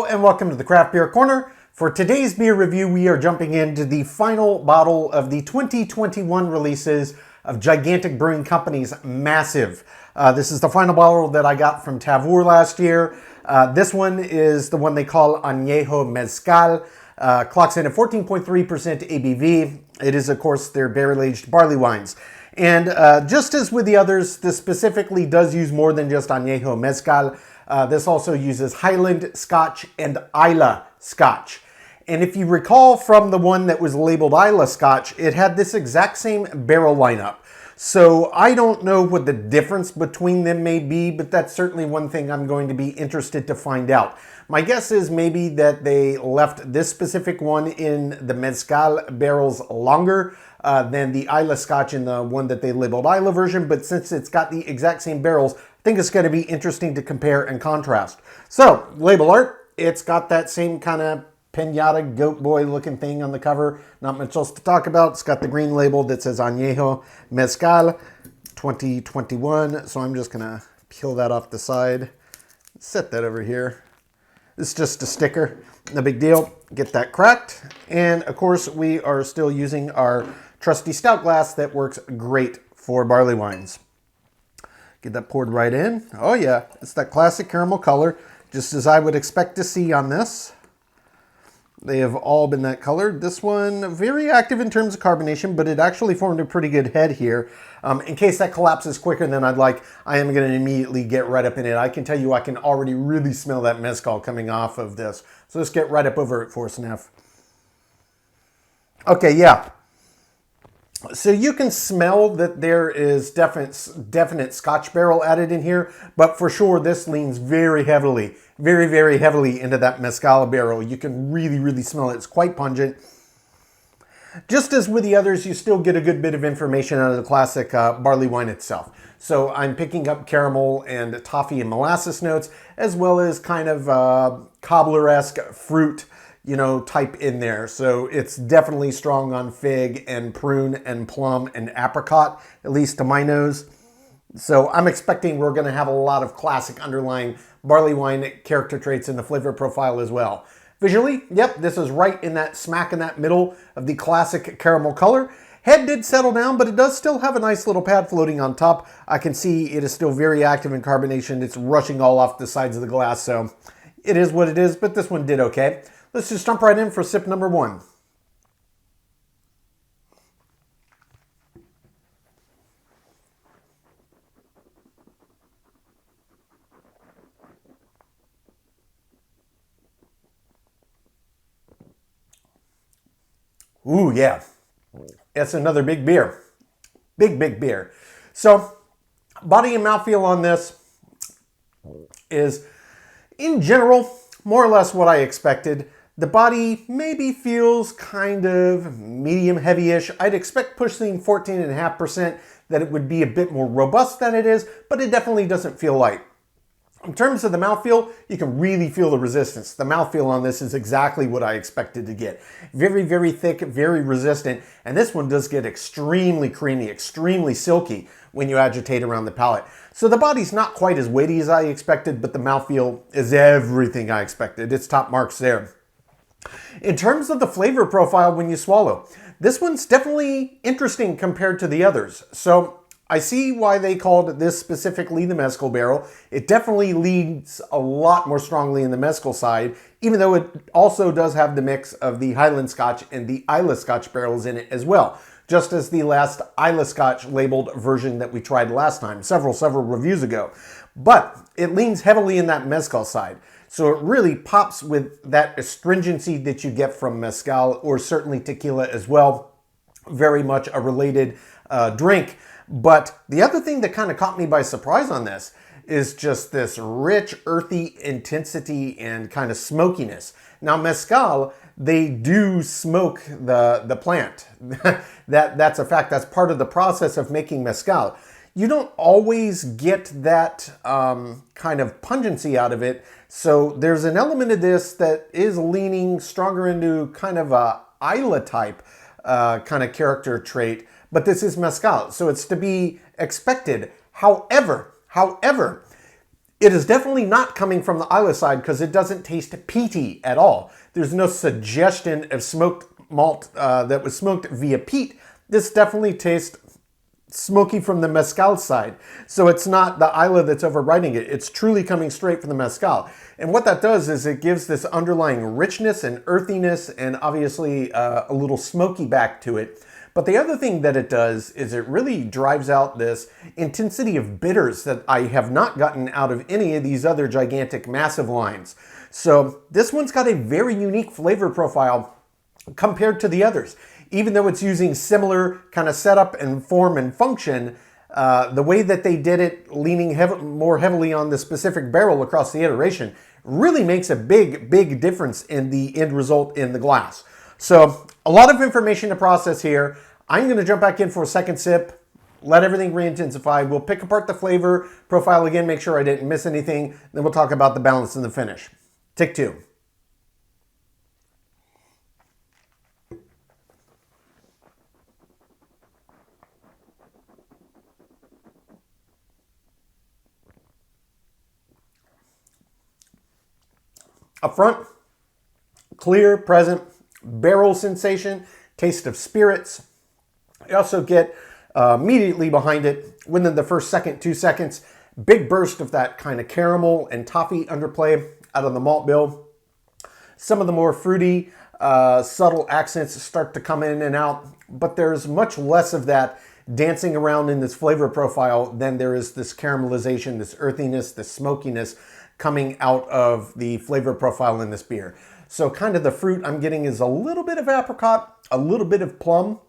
and welcome to the Craft Beer Corner. For today's beer review, we are jumping into the final bottle of the 2021 releases of Gigantic Brewing Company's Massive. This is the final bottle that I got from Tavour last year. This one is the one they call Añejo Mezcal. Clocks in at 14.3% ABV. It is, of course, their barrel-aged barley wines. And just as with the others, this specifically does use more than just Añejo Mezcal. This also uses Highland Scotch and Islay Scotch. And if you recall from the one that was labeled Islay Scotch, it had this exact same barrel lineup. So I don't know what the difference between them may be, but that's certainly one thing I'm going to be interested to find out. My guess is maybe that they left this specific one in the Mezcal barrels longer than the Islay Scotch in the one that they labeled Islay version, but since it's got the exact same barrels, I think it's going to be interesting to compare and contrast. So, label art, it's got that same kind of pinata goat boy looking thing on the cover. Not much else to talk about. It's got the green label that says Añejo Mezcal 2021. So I'm just going to peel that off the side. Set that over here. It's just a sticker. No big deal. Get that cracked. And of course, we are still using our trusty stout glass that works great for barley wines. Get that poured right in. Oh yeah, it's that classic caramel color, just as I would expect to see on this. They have all been that color. This one, very active in terms of carbonation, but it actually formed a pretty good head here. In case that collapses quicker than I'd like, I am going to immediately get right up in it. I can tell you I can already really smell that mezcal coming off of this. So let's get right up over it for us, Neff. Okay, yeah. So you can smell that there is definite Scotch barrel added in here, but for sure this leans very heavily, very heavily into that mezcal barrel. You can really smell it. It's quite pungent. Just as with the others, you still get a good bit of information out of the classic barley wine itself. So I'm picking up caramel and toffee and molasses notes, as well as kind of cobbler-esque fruit, you know, type in there. So it's definitely strong on fig and prune and plum and apricot, at least to my nose. So I'm expecting we're going to have a lot of classic underlying barley wine character traits in the flavor profile as well. Visually, yep, this is right in that smack in that middle of the classic caramel color. Head did settle down, but it does still have a nice little pad floating on top. I can see it is still very active in carbonation. It's rushing all off the sides of the glass, so it is what it is, but this one did okay. Let's just jump right in for sip number one. Ooh, yeah. That's another big beer. Big beer. So, body and mouthfeel on this is, in general, more or less what I expected. The body maybe feels kind of medium heavy-ish. I'd expect pushing 14.5% that it would be a bit more robust than it is, but it definitely doesn't feel light. In terms of the mouthfeel, you can really feel the resistance. The mouthfeel on this is exactly what I expected to get. Very thick, very resistant, and this one does get extremely creamy, extremely silky when you agitate around the palate. So the body's not quite as weighty as I expected, but the mouthfeel is everything I expected. It's top marks there. In terms of the flavor profile when you swallow, this one's definitely interesting compared to the others. So I see why they called this specifically the mezcal barrel. It definitely leads a lot more strongly in the mezcal side, even though it also does have the mix of the Highland Scotch and the Islay Scotch barrels in it as well, just as the last Islay Scotch labeled version that we tried last time, several reviews ago. But it leans heavily in that mezcal side. So it really pops with that astringency that you get from mezcal, or certainly tequila as well. Very much a related drink. But the other thing that kind of caught me by surprise on this is just this rich, earthy intensity and kind of smokiness. Now mezcal, they do smoke the plant. That's a fact. That's part of the process of making mezcal. You don't always get that kind of pungency out of it. So there's an element of this that is leaning stronger into kind of a Islay type kind of character trait. But this is mezcal, so it's to be expected. However, It is definitely not coming from the Islay side because it doesn't taste peaty at all. There's no suggestion of smoked malt that was smoked via peat. This definitely tastes smoky from the mezcal side. So it's not the Islay that's overriding it. It's truly coming straight from the mezcal. And what that does is it gives this underlying richness and earthiness and obviously a little smoky back to it. But the other thing that it does is it really drives out this intensity of bitters that I have not gotten out of any of these other gigantic massive lines. So this one's got a very unique flavor profile compared to the others. Even though it's using similar kind of setup and form and function, the way that they did it, leaning more heavily on the specific barrel across the iteration, really makes a big difference in the end result in the glass. So a lot of information to process here. I'm going to jump back in for a second sip, let everything re-intensify. We'll pick apart the flavor profile again, make sure I didn't miss anything. Then we'll talk about the balance and the finish. Take two. Up front, clear, present, barrel sensation, taste of spirits. You also get immediately behind it, within the first 2 seconds, big burst of that kind of caramel and toffee underplay out of the malt bill. Some of the more fruity, subtle accents start to come in and out, but there's much less of that dancing around in this flavor profile than there is this caramelization, this earthiness, this smokiness coming out of the flavor profile in this beer. So kind of the fruit I'm getting is a little bit of apricot, a little bit of plum.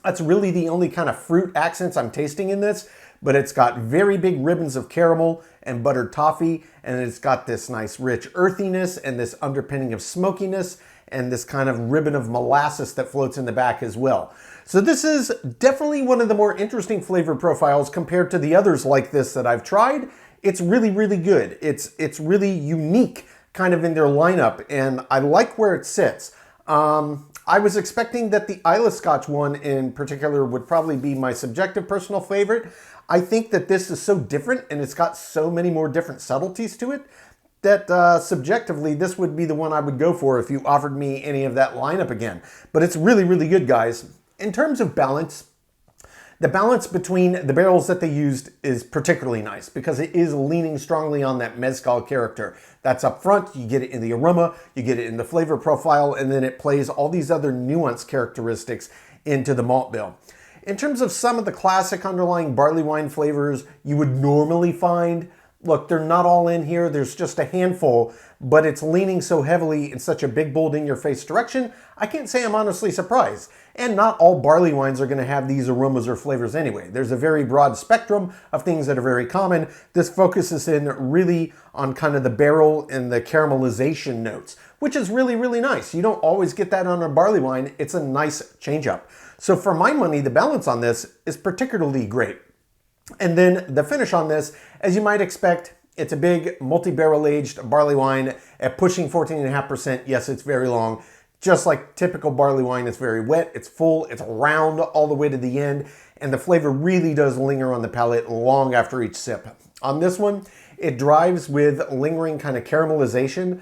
That's really the only kind of fruit accents I'm tasting in this, but it's got very big ribbons of caramel and buttered toffee, and it's got this nice rich earthiness and this underpinning of smokiness and this kind of ribbon of molasses that floats in the back as well. So this is definitely one of the more interesting flavor profiles compared to the others like this that I've tried. It's really good. It's really unique kind of in their lineup, and I like where it sits. I was expecting that the Islay Scotch one in particular would probably be my subjective personal favorite. I think that this is so different and it's got so many more different subtleties to it that subjectively this would be the one I would go for if you offered me any of that lineup again. But it's really good, guys. In terms of balance, the balance between the barrels that they used is particularly nice because it is leaning strongly on that mezcal character. That's up front, you get it in the aroma, you get it in the flavor profile, and then it plays all these other nuanced characteristics into the malt bill. In terms of some of the classic underlying barley wine flavors you would normally find, look, they're not all in here, there's just a handful, but it's leaning so heavily in such a big, bold, in-your-face direction, I can't say I'm honestly surprised. And not all barley wines are going to have these aromas or flavors anyway. There's a very broad spectrum of things that are very common. This focuses in really on kind of the barrel and the caramelization notes, which is really nice. You don't always get that on a barley wine. It's a nice change up. So for my money, the balance on this is particularly great. And then the finish on this, as you might expect, it's a big multi-barrel aged barley wine at pushing 14.5%. Yes, it's very long. Just like typical barley wine, it's very wet, it's full, it's round all the way to the end, and the flavor really does linger on the palate long after each sip. On this one, it drives with lingering kind of caramelization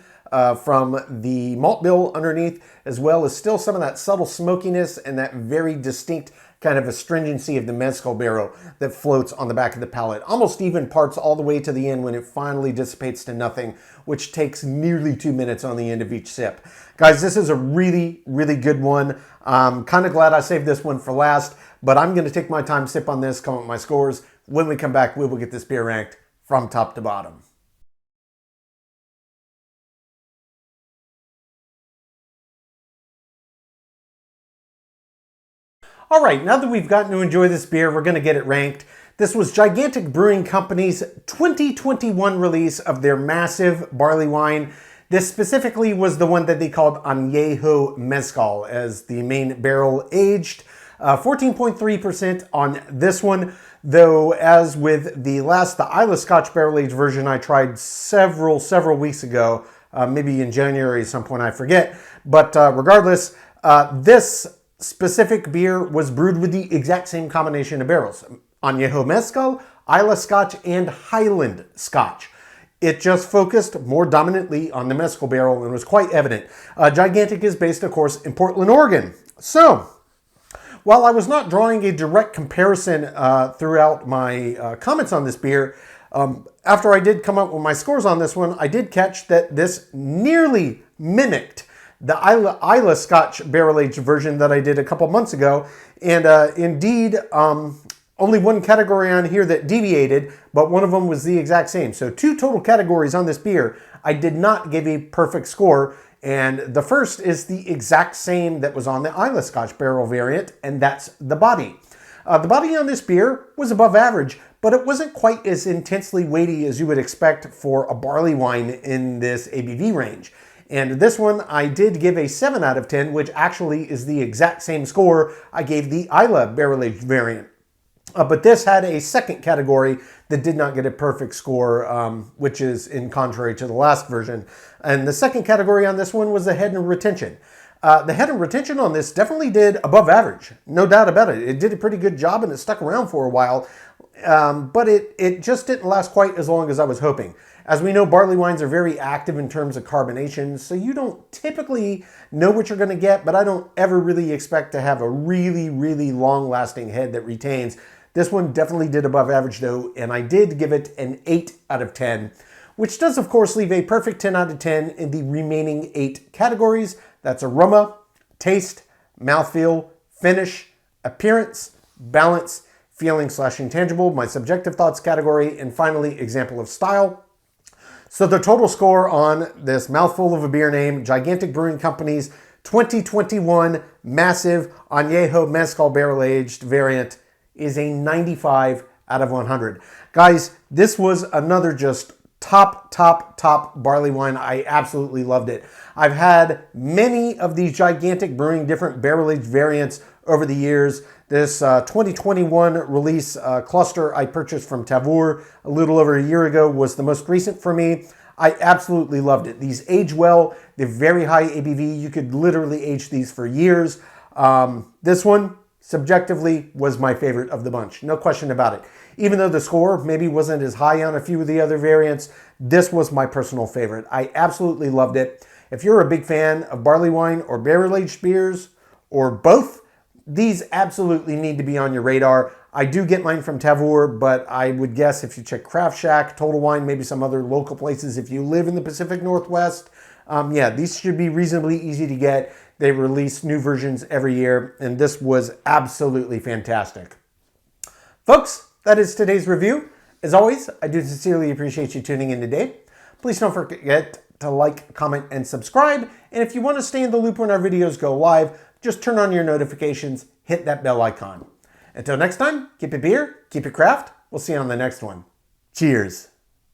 from the malt bill underneath, as well as still some of that subtle smokiness and that very distinct kind of astringency of the mezcal barrel that floats on the back of the palate. Almost even parts all the way to the end when it finally dissipates to nothing, which takes nearly 2 minutes on the end of each sip. Guys, this is a really good one. I'm kind of glad I saved this one for last, but I'm going to take my time, sip on this, come up with my scores. When we come back, we will get this beer ranked from top to bottom. All right, now that we've gotten to enjoy this beer, we're going to get it ranked. This was Gigantic Brewing Company's 2021 release of their massive barley wine. This specifically was the one that they called Añejo Mezcal as the main barrel aged. 14.3% on this one, though as with the Islay Scotch barrel aged version I tried several weeks ago, maybe in January at some point, I forget. But regardless, this specific beer was brewed with the exact same combination of barrels. Añejo Mezcal, Islay Scotch, and Highland Scotch. It just focused more dominantly on the mezcal barrel and was quite evident. Gigantic is based, of course, in Portland, Oregon. So, while I was not drawing a direct comparison throughout my comments on this beer, after I did come up with my scores on this one, I did catch that this nearly mimicked the Islay Scotch barrel-aged version that I did a couple months ago. And indeed, only one category on here that deviated, but one of them was the exact same. So 2 total categories on this beer. I did not give a perfect score. And the first is the exact same that was on the Islay Scotch barrel variant, and that's the body. The body on this beer was above average, but it wasn't quite as intensely weighty as you would expect for a barley wine in this ABV range. And this one I did give a 7 out of 10, which actually is the exact same score I gave the Islay barrel-aged variant. But this had a second category that did not get a perfect score, which is in contrary to the last version. And the second category on this one was the head and retention. The head and retention on this definitely did above average, no doubt about it. It did a pretty good job and it stuck around for a while, but it just didn't last quite as long as I was hoping. As we know, barley wines are very active in terms of carbonation, so you don't typically know what you're going to get, but I don't ever really expect to have a really, really long-lasting head that retains. This one definitely did above average though, and I did give it an 8 out of 10, which does of course leave a perfect 10 out of 10 in the remaining 8 categories. That's aroma, taste, mouthfeel, finish, appearance, balance, feeling/intangible, my subjective thoughts category, and finally example of style. So the total score on this mouthful of a beer name, Gigantic Brewing Company's 2021 massive Añejo Mezcal barrel-aged variant, is a 95 out of 100. Guys, this was another just top barley wine. I absolutely loved it. I've had many of these Gigantic Brewing different barrel-aged variants over the years. This 2021 release cluster I purchased from Tavour a little over a year ago was the most recent for me. I absolutely loved it. These age well. They're very high ABV. You could literally age these for years. This one, subjectively, was my favorite of the bunch. No question about it. Even though the score maybe wasn't as high on a few of the other variants, this was my personal favorite. I absolutely loved it. If you're a big fan of barley wine or barrel-aged beers, or both, these absolutely need to be on your radar. I do get mine from Tavour, but I would guess if you check Craft Shack, Total Wine, maybe some other local places, if you live in the Pacific Northwest, yeah, these should be reasonably easy to get. They release new versions every year, and this was absolutely fantastic. Folks, that is today's review. As always, I do sincerely appreciate you tuning in today. Please don't forget to like, comment, and subscribe. And if you want to stay in the loop when our videos go live, just turn on your notifications, hit that bell icon. Until next time, keep it beer, keep it craft. We'll see you on the next one. Cheers.